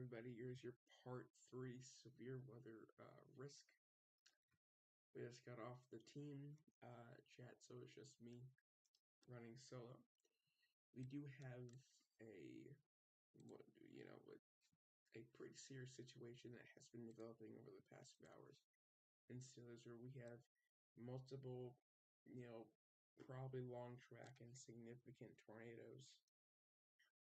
everybody? Here's your part 3 severe weather risk. We just got off the team chat, so it's just me running solo. We do have a a pretty serious situation that has been developing over the past few hours in Steelers, where we have multiple, probably long track and significant tornadoes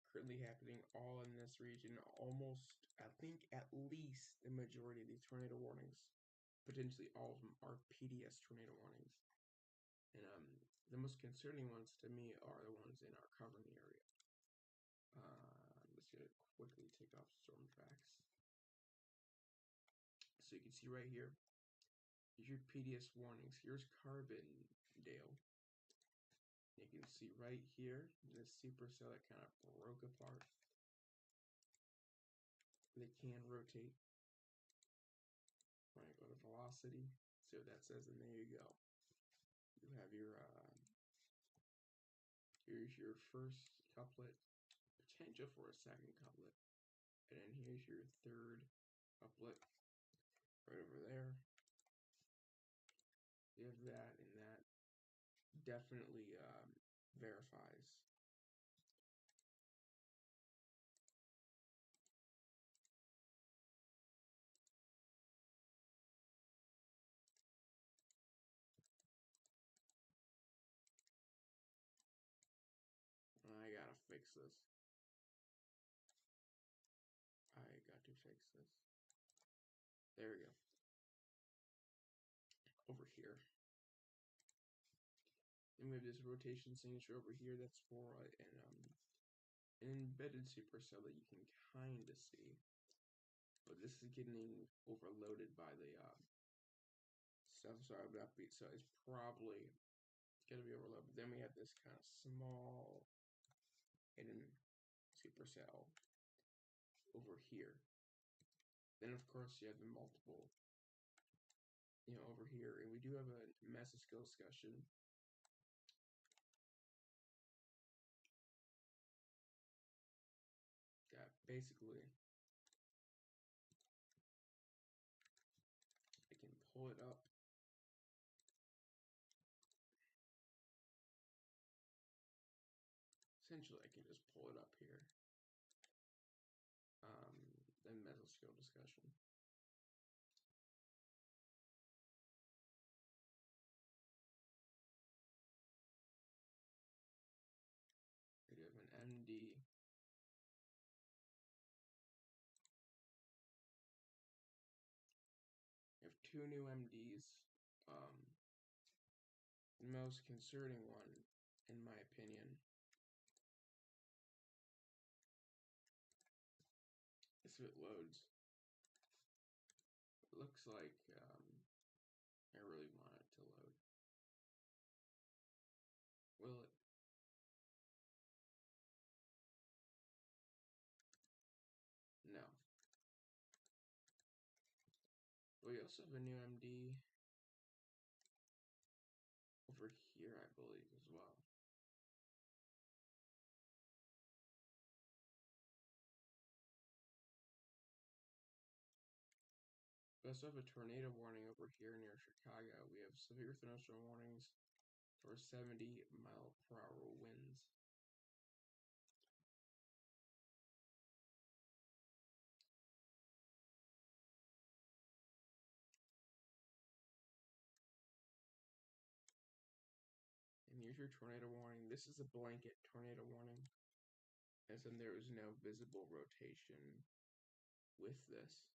currently happening all in this region. Almost, I think, at least the majority of these tornado warnings, potentially all of them, are PDS tornado warnings. And the most concerning ones to me are the ones in our covering area. I'm just gonna quickly take off storm tracks, so you can see right here. Here's your PDS warnings. Here's Carbondale. You can see right here the supercell that kind of broke apart. They can rotate. When I go to velocity, see what that says, and there you go. You have your here's your first couplet, potential for a second couplet, and then here's your third couplet right over there. You have that, and that definitely verifies. I gotta fix this. I got to fix this. There we go. Over here. And we have this rotation signature over here that's for an embedded supercell that you can kind of see. But this is getting overloaded by the stuff, so it's probably gonna be overloaded. But then we have this kind of small hidden supercell over here. Then of course you have the multiple, over here, and we do have a message skill discussion. That basically, I can pull it up. Essentially, I can just pull it up here. Then message skill discussion. We have an MD. We have two new MDs. The most concerning one, in my opinion, is if it loads. It looks like I really want it to load. Will it? No. We also have a new MD over here, I believe, as well. We also have a tornado warning over here near Chicago. We have severe thunderstorm warnings for 70-mile-per-hour winds. And here's your tornado warning. This is a blanket tornado warning, as in there is no visible rotation with this.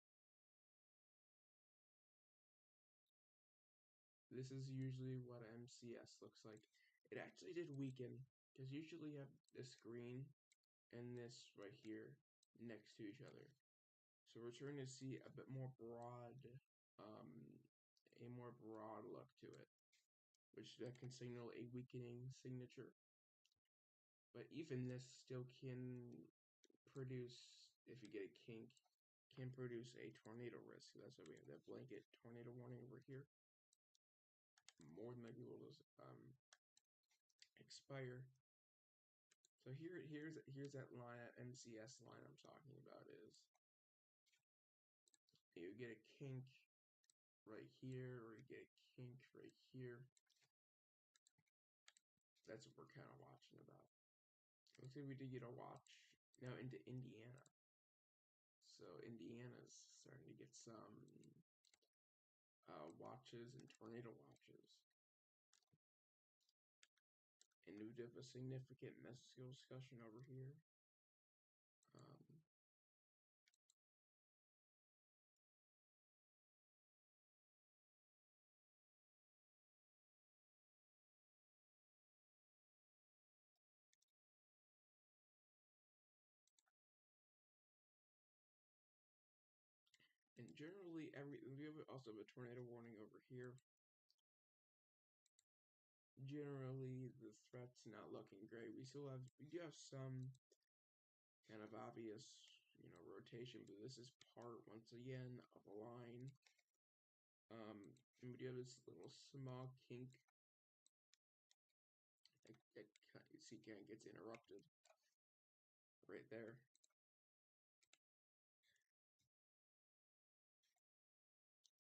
This is usually what MCS looks like. It actually did weaken, because usually you have this green and this right here next to each other. So we're trying to see a bit more broad, a more broad look to it, which that can signal a weakening signature. But even this still can produce, if you get a kink, can produce a tornado risk. That's why we have that blanket tornado warning over here. More than likely will expire. So here's that line, that MCS line I'm talking about is You get a kink right here, or you get a kink right here. That's what we're kind of watching about. Looks like we did get a watch now into Indiana. So Indiana's starting to get some watches and tornado watches. And we do have a significant mesoscale discussion over here. And generally, we have also have a tornado warning over here. Generally, the threat's not looking great. We do have some kind of obvious, rotation, but this is part, once again, of a line. And we do have this little small kink that you see kind of gets interrupted right there.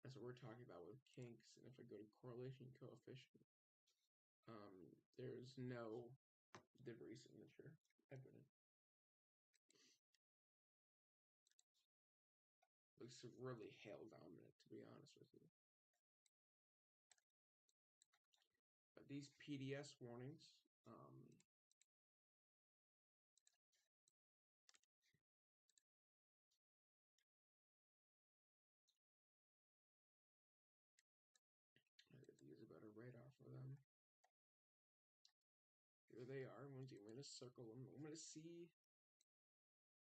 That's what we're talking about with kinks. And if I go to correlation coefficient, there's no debris signature evident. Looks really hail dominant, to be honest with you. But these PDS warnings, I have to use a better radar for them. Here they are. I'm going to circle them. I'm going to see.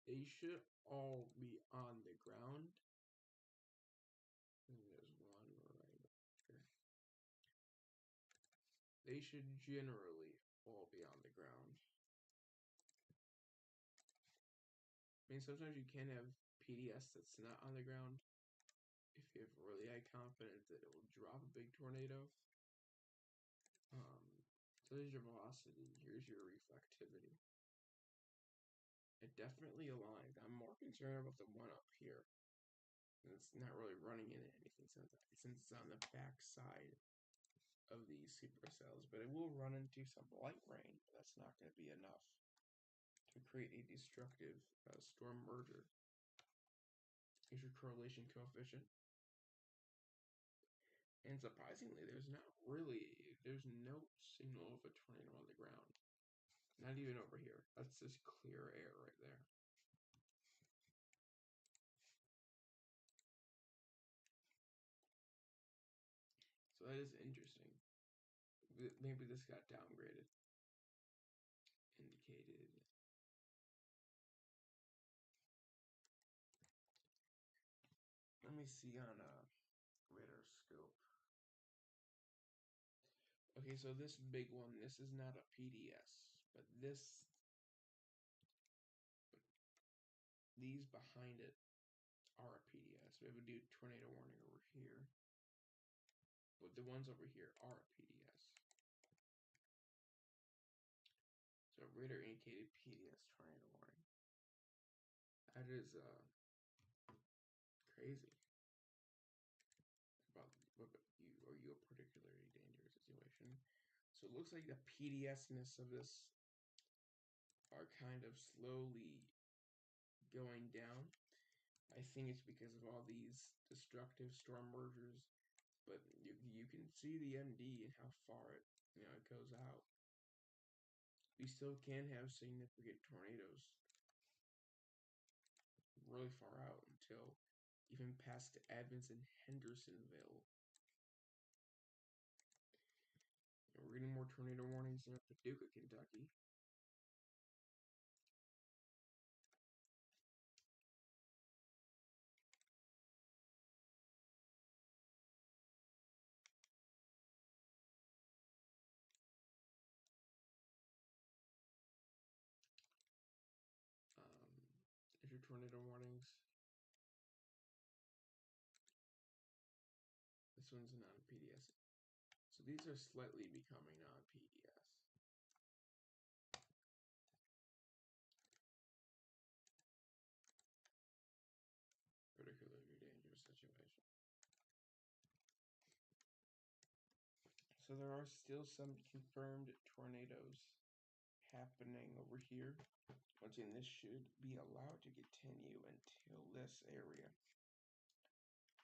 They should all be on the ground. And there's one right here. They should generally all be on the ground. I mean, sometimes you can have PDS that's not on the ground if you have really high confidence that it will drop a big tornado. So there's your velocity. Here's your reflectivity. It definitely aligned. I'm more concerned about the one up here. It's not really running into anything since it's on the back side of these supercells, but it will run into some light rain. But that's not going to be enough to create a destructive storm merger. Here's your correlation coefficient. And surprisingly, there's no signal of a tornado on the ground. Not even over here. That's just clear air right there. So that is interesting. Maybe this got downgraded. Indicated. Let me see on a radar scope. Okay, so this big one, this is not a PDS, but these behind it are a PDS. We have a tornado warning over here, but the ones over here are a PDS. So radar indicated PDS tornado warning. That is crazy. What about you? Are you a particularly dangerous situation? So it looks like the PDS-ness of this are kind of slowly going down. I think it's because of all these destructive storm mergers, but you can see the MD and how far it goes out. We still can have significant tornadoes really far out until even past Evans and Hendersonville. And we're getting more tornado warnings near Paducah, Kentucky. There's your tornado warnings. This one's a non-PDS. So these are slightly becoming non-PDS. Particularly dangerous situation. So there are still some confirmed tornadoes happening over here. Once again, this should be allowed to continue until this area.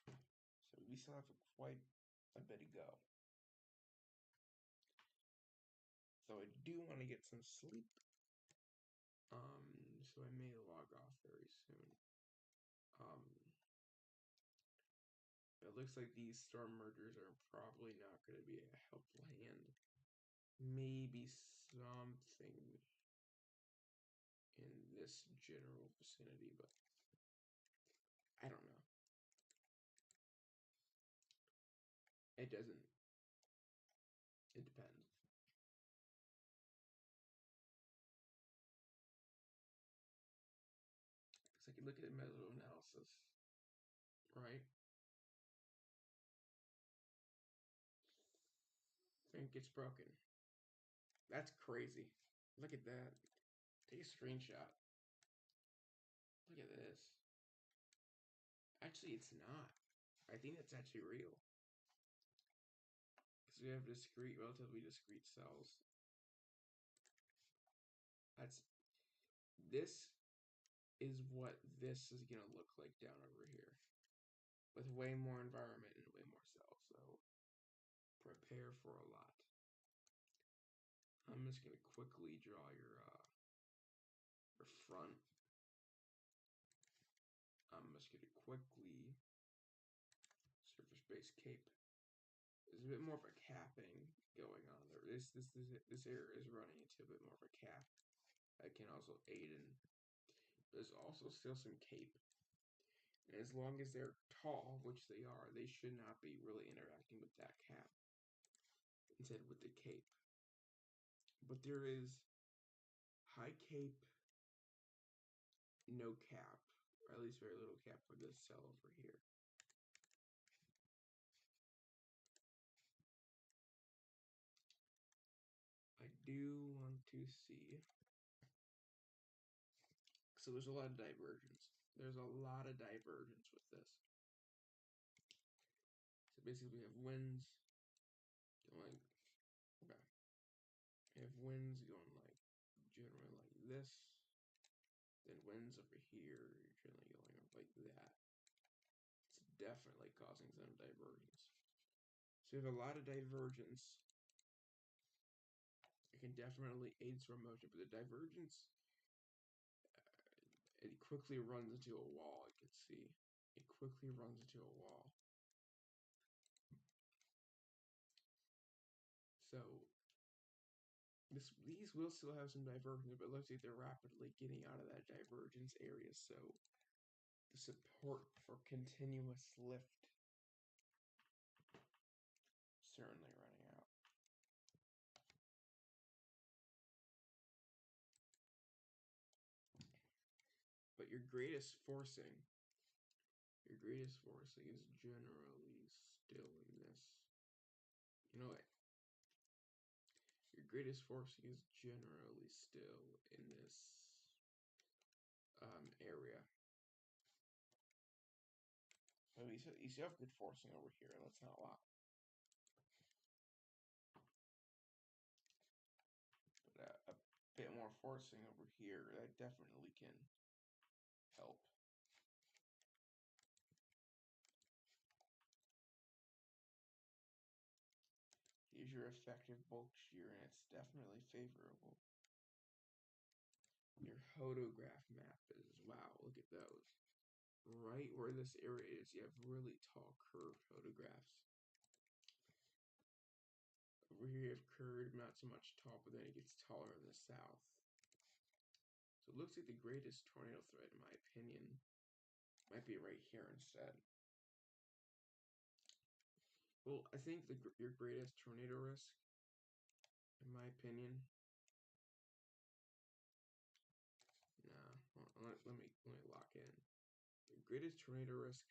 So we still have quite a bit to go. So I do want to get some sleep. So I may log off very soon. It looks like these storm mergers are probably not going to be a helpful hand. Maybe something in this general vicinity, but I don't know. It doesn't. It depends. Because I can look at meta analysis, right? And it gets broken. That's crazy. Look at that. Take a screenshot. Look at this. Actually, it's not. I think that's actually real. Because we have discrete, relatively discrete cells. This is what this is going to look like down over here. With way more environment and way more cells. So prepare for a lot. I'm just going to quickly draw your front. I'm just going to quickly surface-based cape. There's a bit more of a capping going on there. This area is running into a bit more of a cap. That can also aid in. There's also still some cape. And as long as they're tall, which they are, they should not be really interacting with that cap. Instead with the cape. But there is high cape, no cap, or at least very little cap for this cell over here. I do want to see. So there's a lot of divergence. There's a lot of divergence with this. So basically we have winds going, okay. We have winds going like, generally like this. Then winds over here, generally going like that. It's definitely causing some divergence. So we have a lot of divergence. It can definitely aid slow motion, but the divergence, it quickly runs into a wall, I can see. It quickly runs into a wall. So these will still have some divergence, but it looks like they're rapidly getting out of that divergence area. So the support for continuous lift certainly running out. But your greatest forcing is generally still in this. You know what? Your greatest forcing is generally still in this area. So you still have good forcing over here. That's not a lot. But a bit more forcing over here, that definitely can help. Here's your effective bulk shear, and it's definitely favorable. Your hodograph map is, wow, look at those. Right where this area is, you have really tall curved hodographs. Over here you have curved, not so much tall, but then it gets taller in the south. So it looks like the greatest tornado threat, in my opinion, might be right here instead. Well, I think your greatest tornado risk, in my opinion, let me lock in. The greatest tornado risk,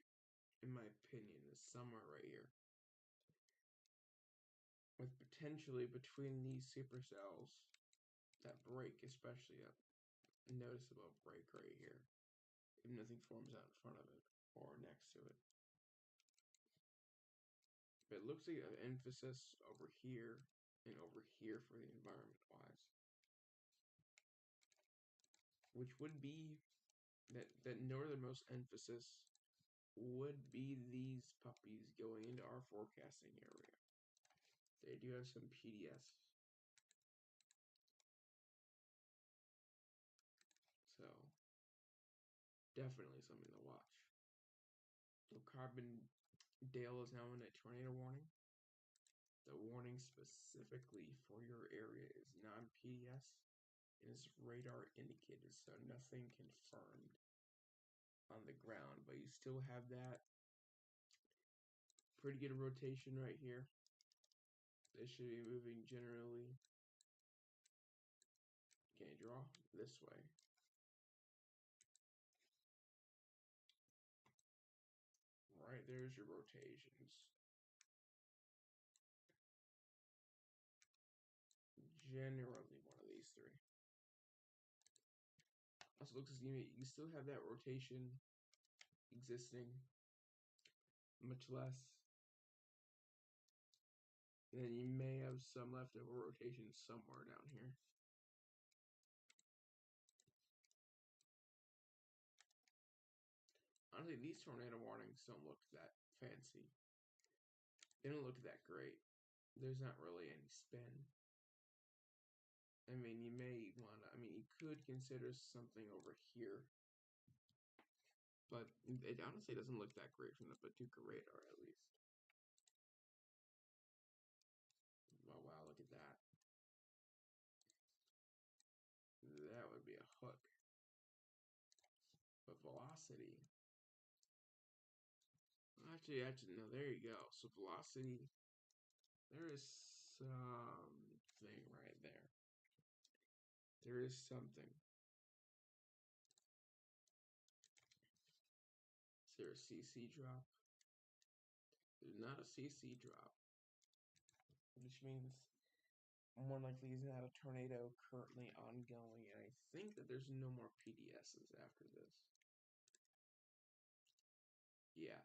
in my opinion, is somewhere right here. With potentially between these supercells that break, especially a noticeable break right here, if nothing forms out in front of it or next to it. But it looks like an emphasis over here and over here for the environment-wise. Which would be that northernmost emphasis would be these puppies going into our forecasting area. They do have some PDS. So, definitely something to watch. So Carbondale is now in a tornado warning. The warning specifically for your area is non-PDS. It is radar indicated, so nothing confirmed on the ground. But you still have that pretty good rotation right here. They should be moving generally. Can you draw? This way. Right, there's your rotations. Generally one of these three. Also looks as you still have that rotation existing, much less. And then you may have some leftover rotation somewhere down here. Honestly, these tornado warnings don't look that fancy. They don't look that great. There's not really any spin. I mean, you may want to, you could consider something over here. But it honestly doesn't look that great from the Paducah radar, at least. Oh, wow, look at that. That would be a hook. But velocity. Actually, no, there you go. So velocity, there is something right there. There is something. Is there a CC drop? There's not a CC drop. Which means more likely is not a tornado currently ongoing. And I think that there's no more PDSs after this. Yeah.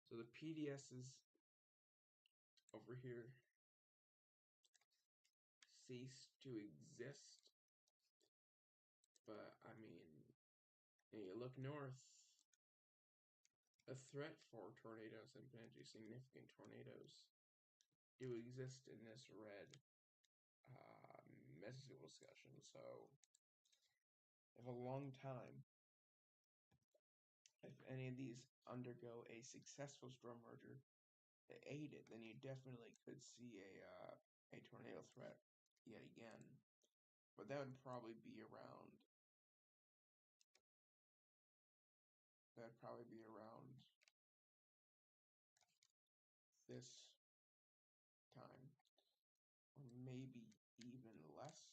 So the PDSs over here cease to exist. But, when you look north, a threat for tornadoes and potentially significant tornadoes do exist in this red mesozoic discussion. So, if a long time, if any of these undergo a successful storm merger that aid it, then you definitely could see a tornado threat yet again. But that would probably be around. This time, or maybe even less.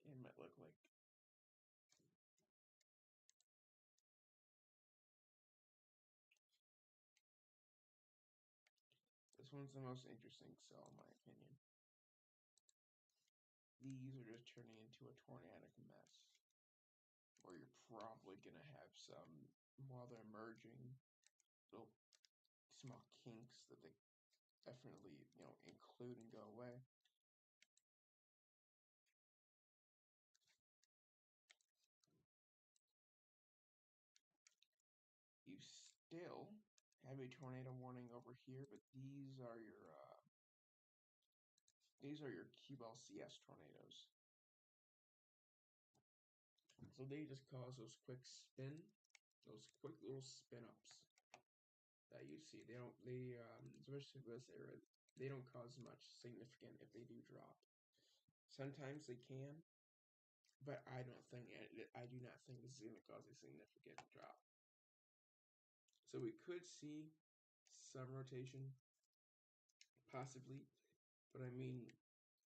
It might look like this one's the most interesting cell, in my opinion. These are just turning into a tornadic mess, where you're probably gonna have some, while they're merging, little small kinks that they definitely, include and go away. You still have a tornado warning over here, but these are your QLCS tornadoes. So they just cause those quick little spin ups that you see. Especially this area, they don't cause much significant if they do drop. Sometimes they can, but I do not think this is going to cause a significant drop. So we could see some rotation, possibly, but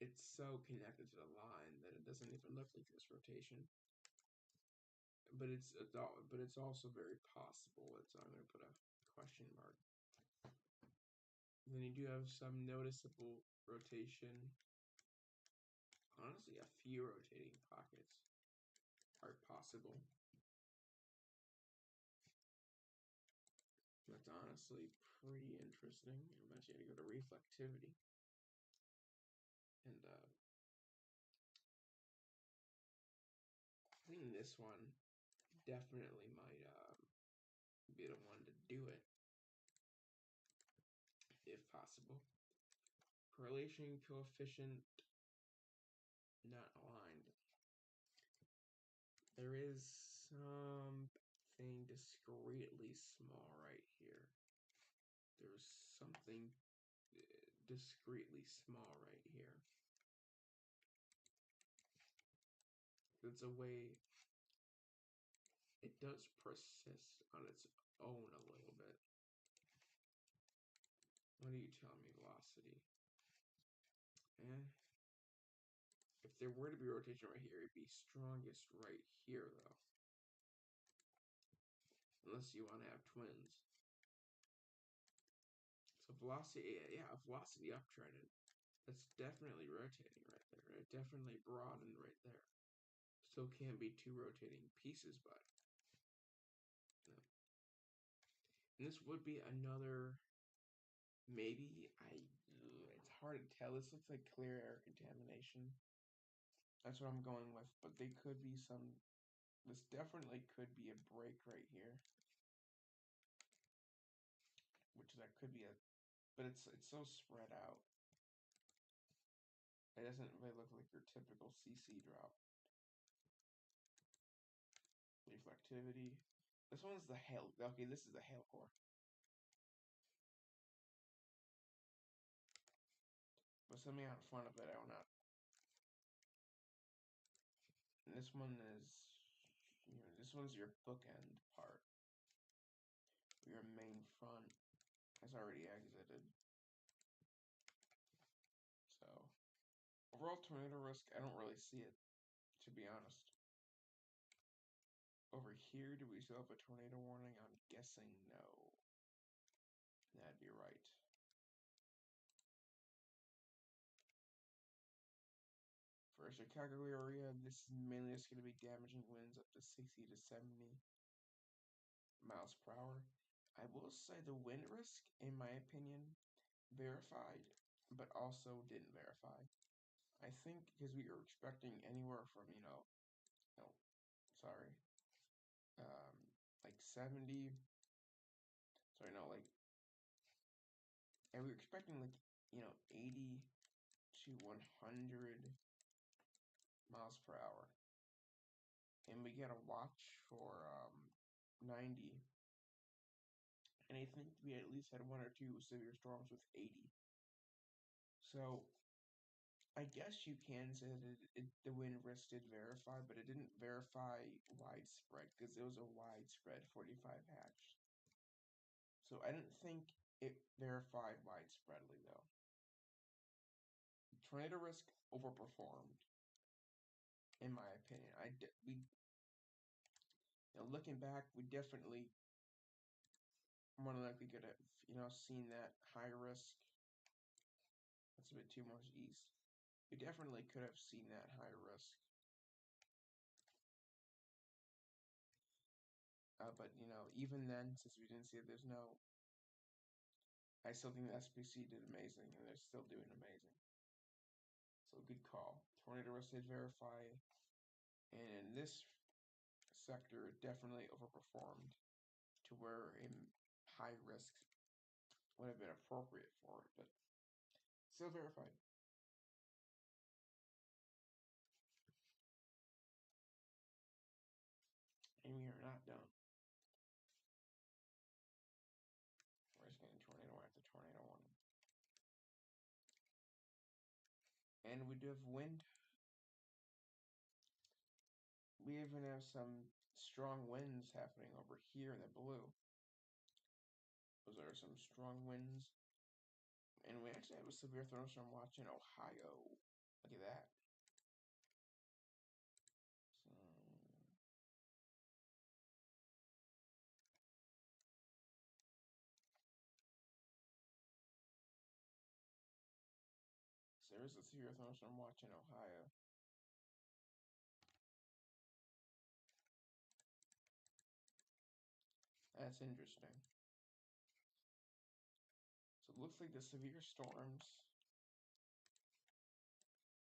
it's so connected to the line that it doesn't even look like this rotation. But it's also very possible. I'm going to put a question mark. And then you do have some noticeable rotation. Honestly, a few rotating pockets are possible. That's honestly pretty interesting. I'm actually going to go to reflectivity. And I think this one definitely might be the one to do it, if possible. Correlation coefficient not aligned. There is something discreetly small right here. There's something discreetly small right here. It's a way it does persist on its own a little bit. What do you tell me, velocity? If there were to be rotation right here, it'd be strongest right here, though. Unless you want to have twins. So velocity, yeah, velocity uptrended. That's definitely rotating right there. It definitely broadened right there. Still can be two rotating pieces, but no. And this would be another, maybe, it's hard to tell. This looks like clear air contamination. That's what I'm going with, but they could be some, this definitely could be a break right here. Which that could be a, but it's so spread out. It doesn't really look like your typical CC drop. Reflectivity. This one's the hail. Okay, this is the hail core. But something out in front of it, I will not. And this one is, this one's your bookend part. Your main front has already exited. So, overall tornado risk, I don't really see it, to be honest. Over here, do we still have a tornado warning? I'm guessing no. That'd be right. For a Chicago area, this is mainly just going to be damaging winds up to 60 to 70 miles per hour. I will say the wind risk, in my opinion, verified, but also didn't verify. I think because we were expecting anywhere from, sorry, like 70, and we were expecting like, 80 to 100 miles per hour. And we got a watch for 90. And I think we at least had one or two severe storms with 80. So I guess you can say that the wind risk did verify, but it didn't verify widespread because it was a widespread 45 hatch. So I didn't think it verified widespreadly though. Tornado risk overperformed, in my opinion. Looking back, we definitely more than likely could have, seen that high risk. That's a bit too much east. We definitely could have seen that high risk. But even then, since we didn't see it, I still think the SPC did amazing, and they're still doing amazing. So good call. Tornado risk did verify, and in this sector, it definitely overperformed to where a high risk would have been appropriate for it, but still verified. And we are not done. We're just getting tornado after tornado one. And we do have wind. We even have some strong winds happening over here in the blue. Those are some strong winds. And we actually have a severe thunderstorm watch in Ohio. Look at that. So there's a severe thunderstorm watch in Ohio. That's interesting. looks like the severe storms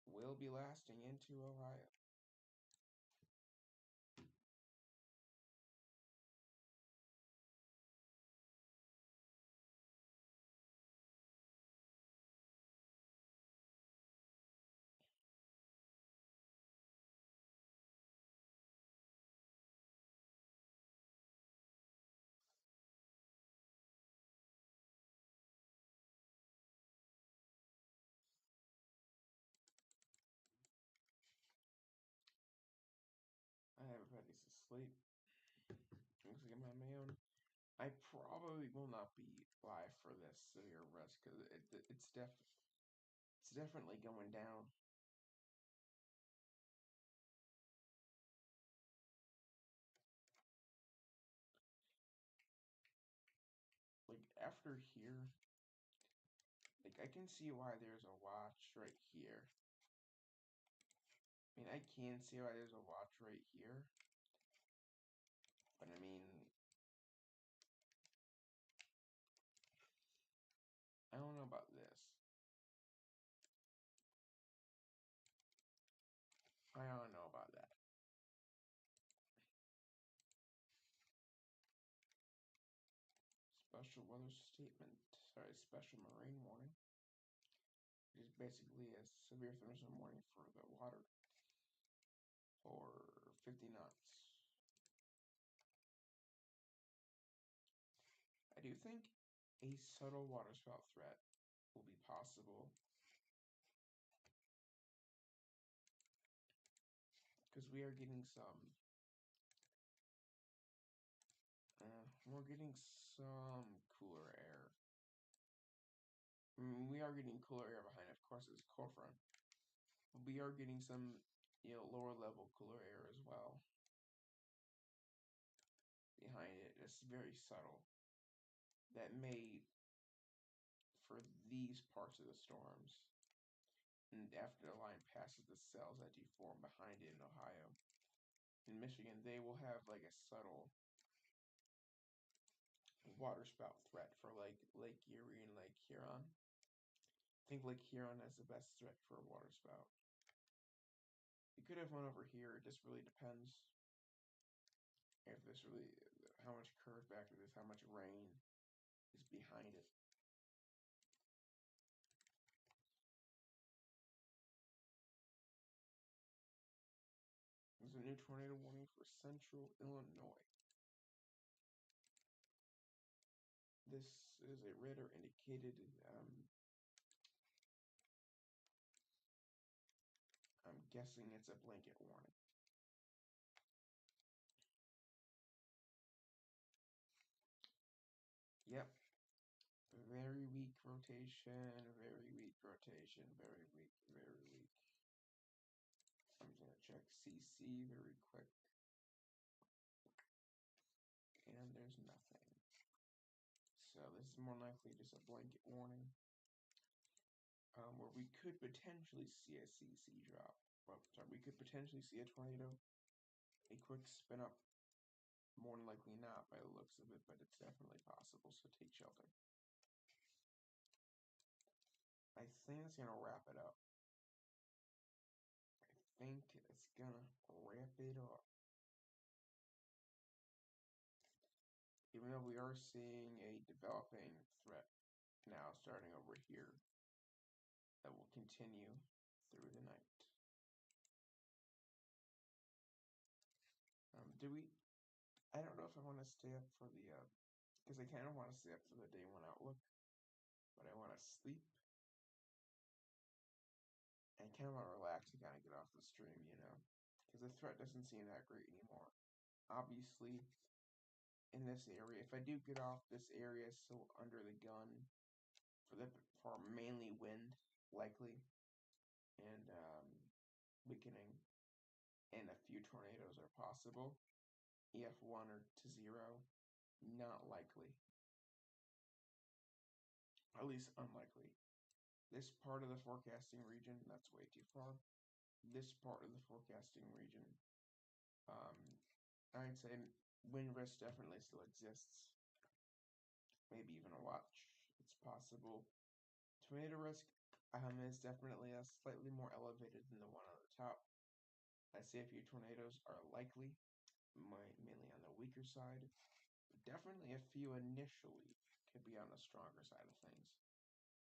will be lasting into Ohio. Everybody's asleep. Looks like I'm on my own. I probably will not be live for this severe risk because it's definitely going down. Like after here, like I can see why there's a watch right here. I mean, I can see why there's a watch right here, but I mean, I don't know about this. I don't know about that. Special weather statement. Sorry, special marine warning. It is basically a severe thunderstorm warning for the water for 50 knots. I do think a subtle waterspout threat will be possible because we are getting some. We're getting some cooler air. I mean, we are getting cooler air behind it. Of course, it's cold front. But we are getting some, lower level cooler air as well behind it. It's very subtle. That may, for these parts of the storms, and after the line passes the cells that do form behind it in Ohio, in Michigan, they will have like a subtle waterspout threat for like Lake Erie and Lake Huron. I think Lake Huron has the best threat for a waterspout. You could have one over here. It just really depends if this really, how much curve back it is, how much rain is behind it. There's a new tornado warning for central Illinois. This is a red or indicated. I'm guessing it's a blanket warning. Yep. Very weak rotation, very weak rotation, very weak, very weak. I'm just going to check CC very quick. And there's nothing. So this is more likely just a blanket warning. Where we could potentially see a CC drop. Well, sorry, we could potentially see a tornado. A quick spin up. More than likely not by the looks of it, but it's definitely possible, so take shelter. I think it's going to wrap it up. I think it's going to wrap it up. Even though we are seeing a developing threat now starting over here that will continue through the night. I don't know if I want to stay up for the, because I kind of want to stay up for the day one outlook, but I want to sleep. And kind of want to relax and kind of get off the stream, because the threat doesn't seem that great anymore. Obviously, in this area, if I do get off, this area is still under the gun for mainly wind, likely, and weakening, and a few tornadoes are possible. EF1 or to 0, not likely. At least unlikely. This part of the forecasting region, that's way too far. This part of the forecasting region, I'd say wind risk definitely still exists. Maybe even a watch It's possible. Tornado risk is definitely slightly more elevated than the one on the top. I'd say a few tornadoes are likely, mainly on the weaker side. Definitely a few initially could be on the stronger side of things.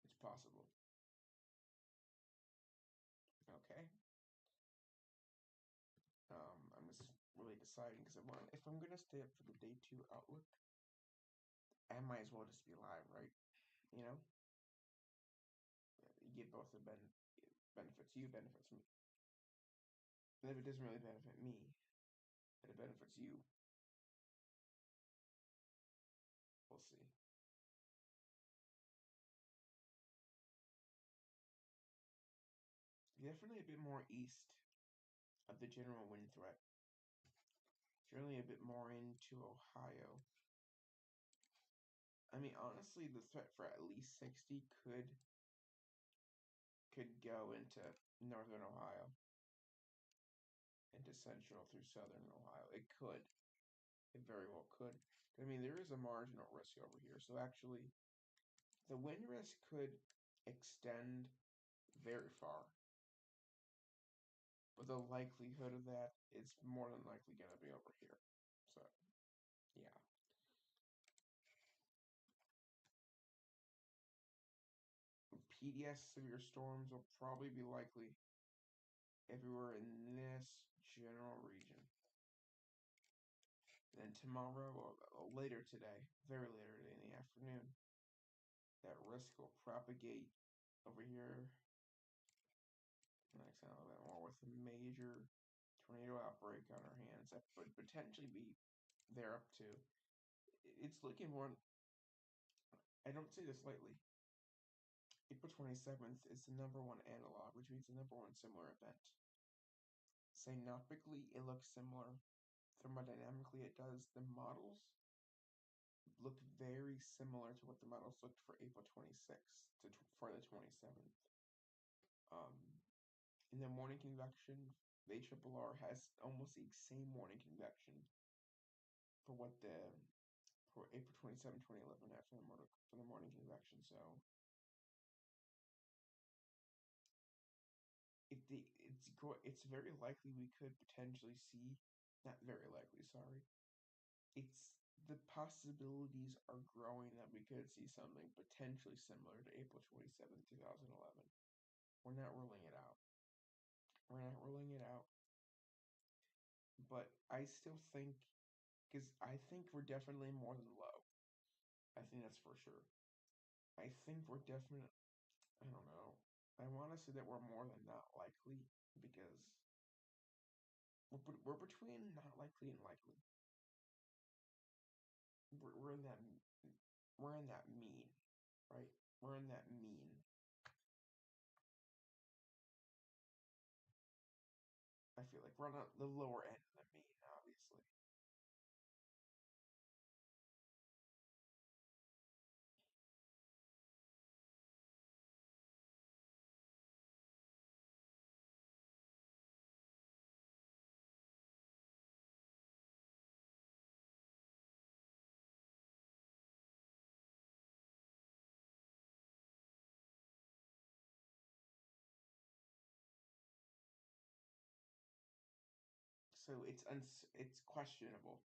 It's possible. Okay. I'm just really deciding because if I'm gonna stay up for the day 2 outlook, I might as well just be live, right? You know, you get both the benefits. You benefits me. And if it doesn't really benefit me, and it benefits you, we'll see. Definitely a bit more east of the general wind threat. Generally a bit more into Ohio. I mean, honestly, the threat for at least 60 could go into northern Ohio, into central through southern Ohio. It could. It very well could. I mean, there is a marginal risk over here. So actually, the wind risk could extend very far. But the likelihood of that is more than likely going to be over here. So, yeah. PDS severe storms will probably be likely everywhere in this general region. Then tomorrow, or later today, very later today in the afternoon, that risk will propagate over here. Next, a little bit more with a major tornado outbreak on our hands that would potentially be there up to. It's looking more. I don't say this lightly. April 27th is the #1 analog, which means the #1 similar event. Synoptically, it looks similar. Thermodynamically, it does. The models look very similar to what the models looked for April 26th for the 27th. In the morning convection, the ARRR has almost the same morning convection for what for April 27, 2011 had for the morning convection. So it's very likely we could potentially see, not very likely, sorry. It's the possibilities are growing that we could see something potentially similar to April 27, 2011. We're not ruling it out. We're not ruling it out. But I still think, because I think we're definitely more than low. I think that's for sure. I think we're definitely, I don't know. I want to say that we're more than not likely because we're between not likely and likely. We're in that mean, right? We're in that mean. I feel like we're on the lower end of the mean, obviously. So it's questionable.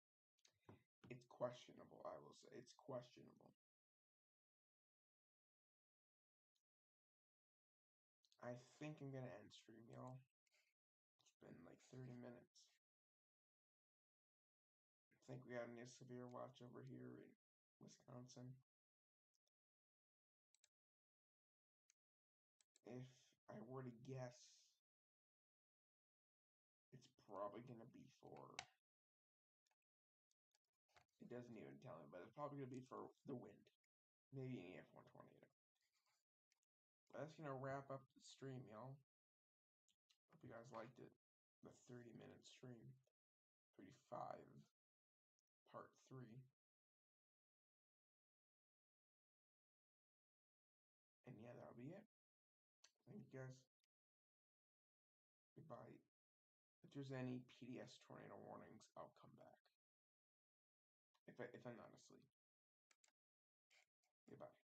It's questionable, I will say. It's questionable. I think I'm gonna end stream, y'all. It's been like 30 minutes. I think we got a new severe watch over here in Wisconsin. If I were to guess, it's probably gonna be for. It doesn't even tell me, but it's probably gonna be for the wind. Maybe an EF1 tornado. That's gonna wrap up the stream, y'all. Hope you guys liked it. The 30-minute stream. 35, part 3. And yeah, that'll be it. Thank you guys. Goodbye. If there's any PDS tornado warnings, I'll come back. If I'm not asleep. Goodbye.